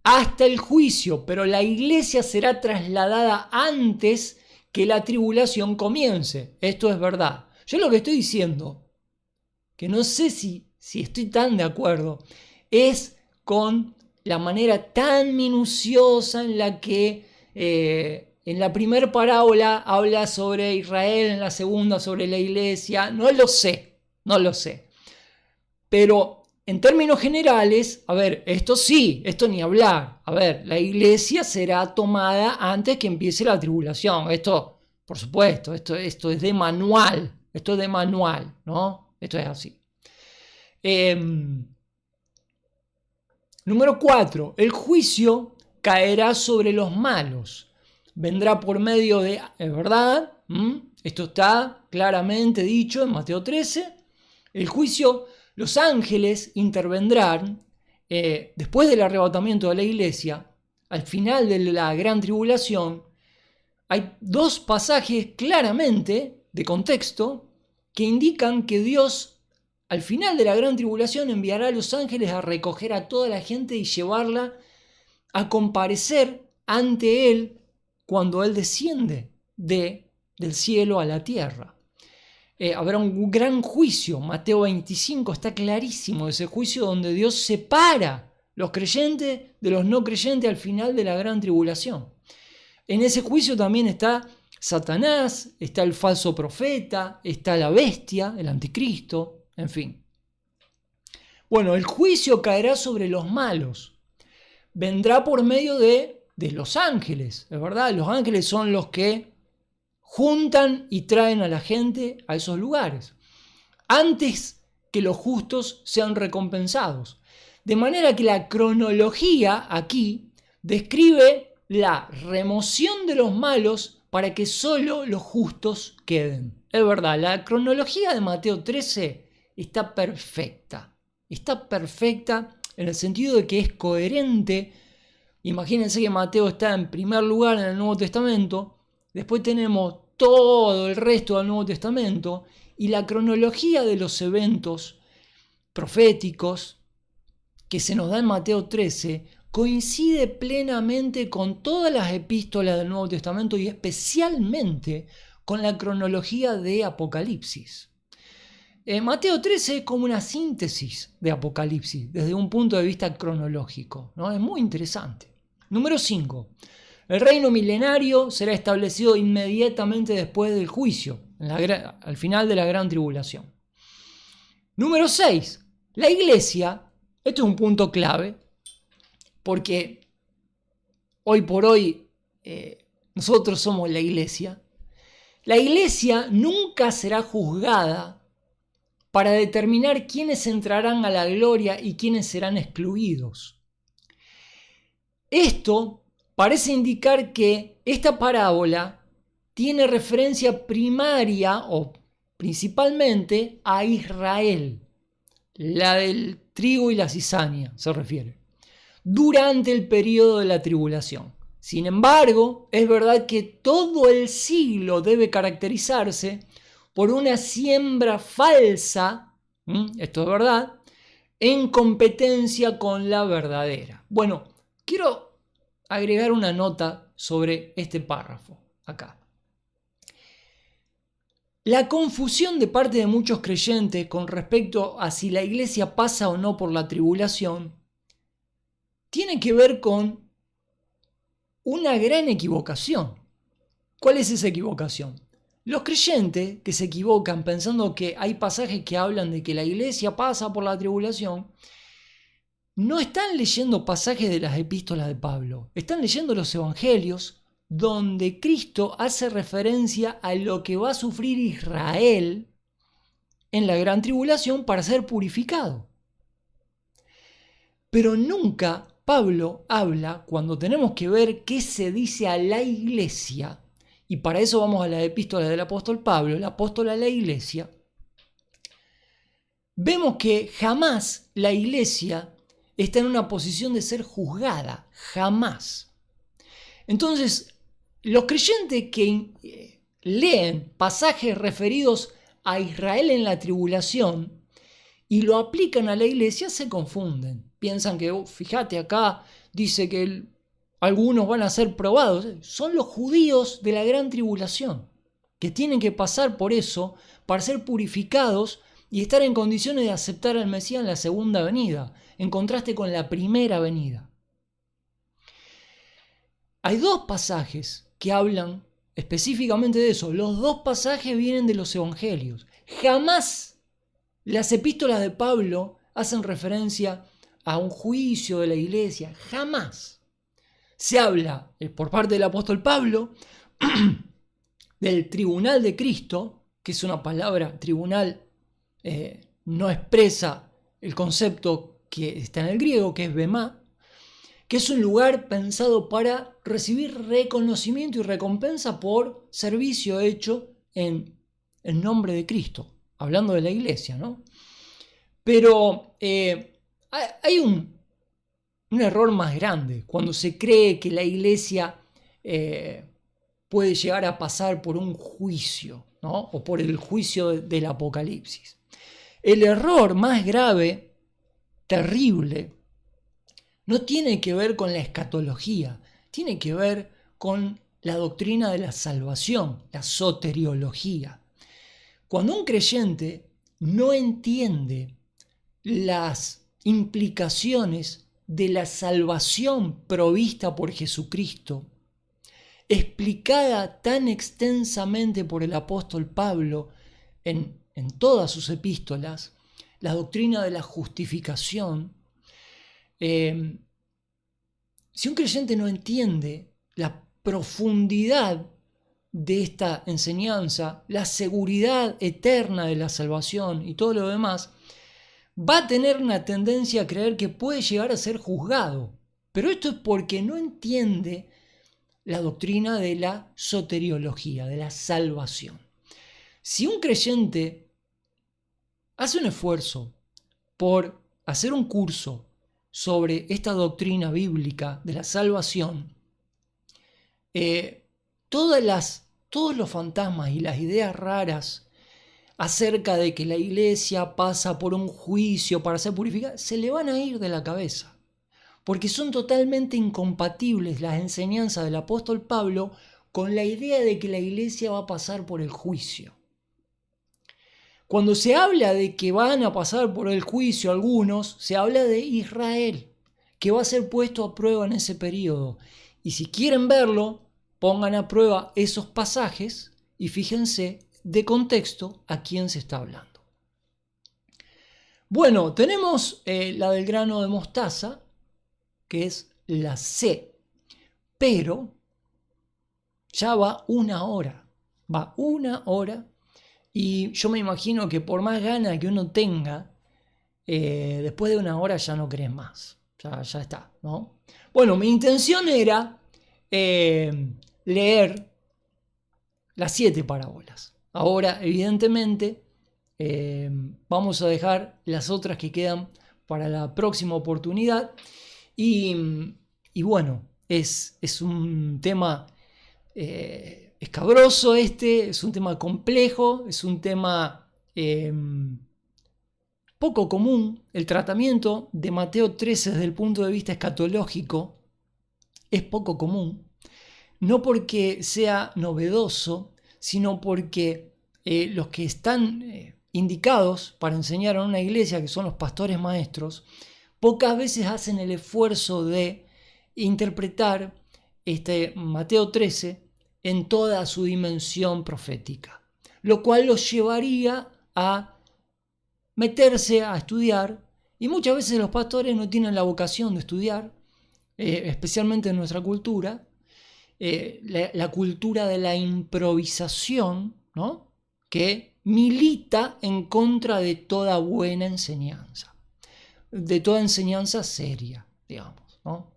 hasta el juicio, pero la iglesia será trasladada antes que la tribulación comience. Esto es verdad. Yo lo que estoy diciendo, que no sé si estoy tan de acuerdo, es con la manera tan minuciosa en la que en la primera parábola habla sobre Israel, en la segunda sobre la iglesia. No lo sé. Pero en términos generales, a ver, esto sí, esto ni hablar. A ver, la iglesia será tomada antes que empiece la tribulación. Esto, por supuesto, esto es de manual. Esto es de manual, ¿no? Esto es así. Número 4. El juicio caerá sobre los malos. Vendrá por medio de... ¿Es verdad? Esto está claramente dicho en Mateo 13. El juicio, los ángeles intervendrán después del arrebatamiento de la iglesia, al final de la gran tribulación. Hay dos pasajes claramente de contexto que indican que Dios al final de la gran tribulación enviará a los ángeles a recoger a toda la gente y llevarla a comparecer ante Él cuando Él desciende del cielo a la tierra. Habrá un gran juicio. Mateo 25 está clarísimo, ese juicio donde Dios separa los creyentes de los no creyentes al final de la gran tribulación. En ese juicio también está Satanás, está el falso profeta, está la bestia, el anticristo, en fin. Bueno, el juicio caerá sobre los malos. Vendrá por medio de los ángeles, es verdad. Los ángeles son los que juntan y traen a la gente a esos lugares, antes que los justos sean recompensados. De manera que la cronología aquí describe la remoción de los malos para que solo los justos queden. Es verdad, la cronología de Mateo 13 está perfecta. Está perfecta en el sentido de que es coherente. Imagínense que Mateo está en primer lugar en el Nuevo Testamento. Después tenemos todo el resto del Nuevo Testamento. Y la cronología de los eventos proféticos que se nos da en Mateo 13 coincide plenamente con todas las epístolas del Nuevo Testamento y especialmente con la cronología de Apocalipsis. Mateo 13 es como una síntesis de Apocalipsis desde un punto de vista cronológico, ¿no? Es muy interesante. Número 5. El reino milenario será establecido inmediatamente después del juicio, al final de la gran tribulación. Número 6. La iglesia, esto es un punto clave, porque hoy por hoy nosotros somos la iglesia. La iglesia nunca será juzgada para determinar quiénes entrarán a la gloria y quiénes serán excluidos. Esto parece indicar que esta parábola tiene referencia primaria o principalmente a Israel, la del trigo y la cizaña se refiere, durante el periodo de la tribulación. Sin embargo, es verdad que todo el siglo debe caracterizarse por una siembra falsa, esto es verdad, en competencia con la verdadera. Bueno, quiero agregar una nota sobre este párrafo acá. La confusión de parte de muchos creyentes con respecto a si la iglesia pasa o no por la tribulación tiene que ver con una gran equivocación. ¿Cuál es esa equivocación? Los creyentes que se equivocan pensando que hay pasajes que hablan de que la iglesia pasa por la tribulación, no están leyendo pasajes de las epístolas de Pablo, están leyendo los evangelios donde Cristo hace referencia a lo que va a sufrir Israel en la gran tribulación para ser purificado. Pero nunca Pablo habla, cuando tenemos que ver qué se dice a la iglesia, y para eso vamos a la epístola del apóstol Pablo, el apóstol a la iglesia, vemos que jamás la iglesia está en una posición de ser juzgada, jamás. Entonces, los creyentes que leen pasajes referidos a Israel en la tribulación y lo aplican a la iglesia se confunden. Piensan que, fíjate, acá dice que algunos van a ser probados. Son los judíos de la gran tribulación, que tienen que pasar por eso para ser purificados y estar en condiciones de aceptar al Mesías en la segunda venida, en contraste con la primera venida. Hay dos pasajes que hablan específicamente de eso. Los dos pasajes vienen de los evangelios. Jamás las epístolas de Pablo hacen referencia a un juicio de la iglesia. Jamás. Se habla por parte del apóstol Pablo del tribunal de Cristo, que es una palabra, tribunal no expresa el concepto que está en el griego, que es bemá, que es un lugar pensado para recibir reconocimiento y recompensa por servicio hecho en nombre de Cristo, hablando de la iglesia, ¿no? Pero hay un error más grande cuando se cree que la iglesia puede llegar a pasar por un juicio, ¿no? O por el juicio del Apocalipsis. El error más grave, terrible, no tiene que ver con la escatología, tiene que ver con la doctrina de la salvación, la soteriología. Cuando un creyente no entiende las implicaciones de la salvación provista por Jesucristo, explicada tan extensamente por el apóstol Pablo en todas sus epístolas, la doctrina de la justificación, si un creyente no entiende la profundidad de esta enseñanza, la seguridad eterna de la salvación y todo lo demás, va a tener una tendencia a creer que puede llegar a ser juzgado. Pero esto es porque no entiende la doctrina de la soteriología, de la salvación. Si un creyente hace un esfuerzo por hacer un curso sobre esta doctrina bíblica de la salvación, todos los fantasmas y las ideas raras acerca de que la iglesia pasa por un juicio para ser purificada, se le van a ir de la cabeza. Porque son totalmente incompatibles las enseñanzas del apóstol Pablo con la idea de que la iglesia va a pasar por el juicio. Cuando se habla de que van a pasar por el juicio algunos, se habla de Israel, que va a ser puesto a prueba en ese periodo. Y si quieren verlo, pongan a prueba esos pasajes y fíjense de contexto a quién se está hablando. Bueno, tenemos la del grano de mostaza, que es la C, pero ya va una hora, y yo me imagino que por más ganas que uno tenga, después de una hora ya no querés más, ya está, ¿no? Bueno, mi intención era leer las 7 parábolas. Ahora, evidentemente, vamos a dejar las otras que quedan para la próxima oportunidad. Y bueno, es un tema escabroso es un tema complejo, es un tema poco común. El tratamiento de Mateo 13 desde el punto de vista escatológico es poco común, no porque sea novedoso, sino porque los que están indicados para enseñar en una iglesia, que son los pastores maestros, pocas veces hacen el esfuerzo de interpretar Mateo 13 en toda su dimensión profética, lo cual los llevaría a meterse a estudiar, y muchas veces los pastores no tienen la vocación de estudiar, especialmente en nuestra cultura, la cultura de la improvisación, ¿no? Que milita en contra de toda buena enseñanza, de toda enseñanza seria, digamos, ¿no?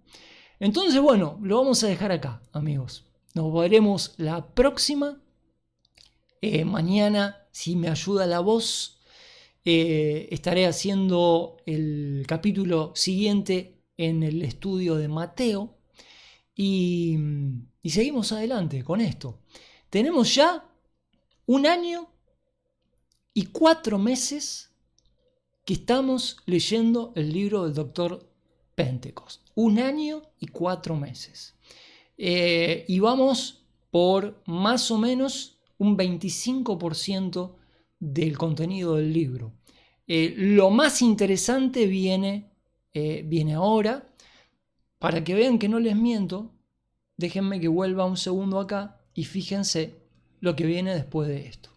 Entonces, bueno, lo vamos a dejar acá, amigos. Nos veremos la próxima. Mañana, si me ayuda la voz, estaré haciendo el capítulo siguiente en el estudio de Mateo. Y seguimos adelante con esto. Tenemos ya 1 año y 4 meses que estamos leyendo el libro del Dr. Pentecost. 1 año y 4 meses. Y vamos por más o menos un 25% del contenido del libro. Lo más interesante viene ahora. Para que vean que no les miento, déjenme que vuelva un segundo acá y fíjense lo que viene después de esto.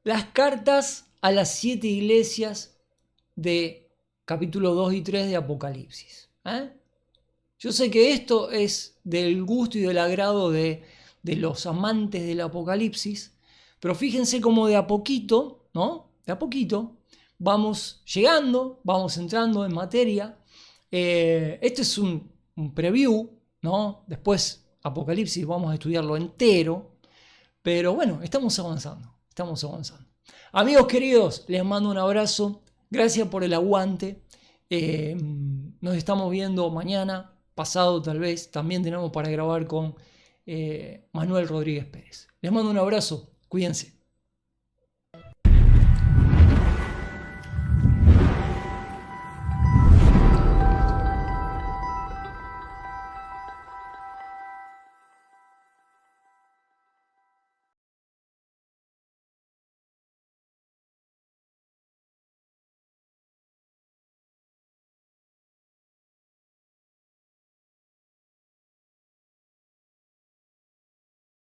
Las cartas a las 7 iglesias de capítulo 2 y 3 de Apocalipsis. Yo sé que esto es del gusto y del agrado de los amantes del Apocalipsis, pero fíjense cómo de a poquito, ¿no? De a poquito vamos llegando, vamos entrando en materia. Este es un preview, ¿no? Después Apocalipsis vamos a estudiarlo entero, pero bueno, estamos avanzando. Amigos queridos, les mando un abrazo, gracias por el aguante. Nos estamos viendo mañana, pasado tal vez, también tenemos para grabar con Manuel Rodríguez Pérez. Les mando un abrazo, cuídense.